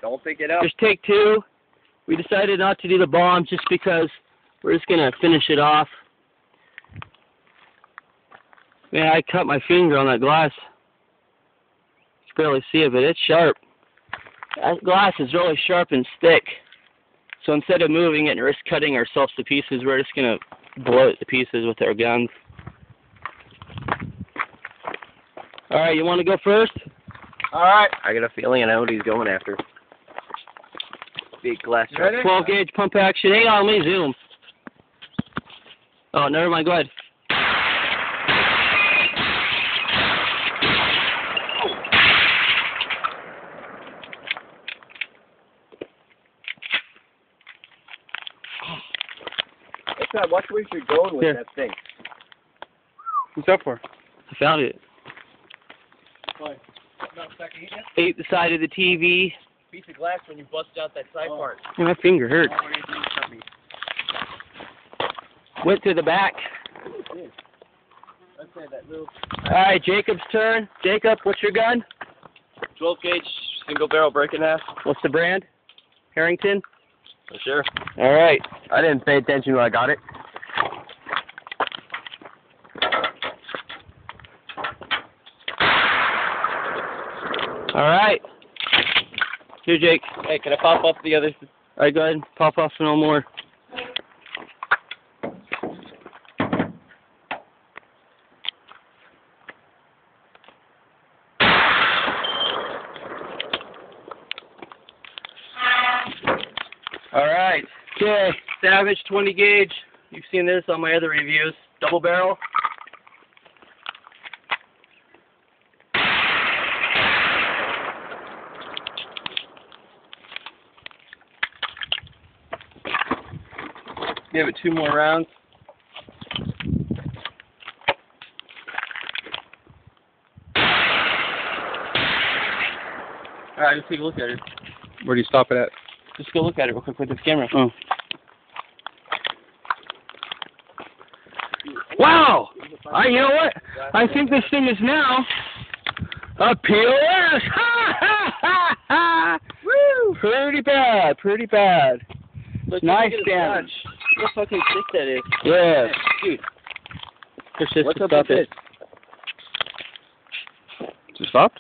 Don't pick it up. Just take two. We decided not to do the bomb just because we're just going to finish it off. Man, I cut my finger on that glass. You can barely see it, but it's sharp. That glass is really sharp and thick. So instead of moving it and risk cutting ourselves to pieces, we're just going to blow it to pieces with our guns. Alright, you want to go first? Alright. I got a feeling I know what he's going after. Big glass. 12 gauge pump action. Hang on, let me zoom. Oh, never mind. Go ahead. Watch where you're going with that thing. What's that for? I found it. Fine. Ate the side of the TV. Piece of glass when you busted out that side part. Yeah, my finger hurts. Went to the back. Alright, Jacob's turn. Jacob, what's your gun? 12 gauge single barrel break in half. What's the brand? Harrington? For sure. Alright. I didn't pay attention when I got it. Alright. Here, Jake. Hey, can I pop off the others? Alright, go ahead. Pop off no more. Alright. Okay. Savage 20 gauge. You've seen this on my other reviews. Double barrel. Give it 2 more rounds. Alright, let's take a look at it. Where do you stop it at? Just go look at it real quick with this camera. Oh. Wow! You know what? I think this thing is now a POS! Ha ha ha ha! Woo! Pretty bad, pretty bad. Look, nice damage. Look how fucking thick that is. Yeah. Dude. Push this What's to up stop with it. this? Is it stopped?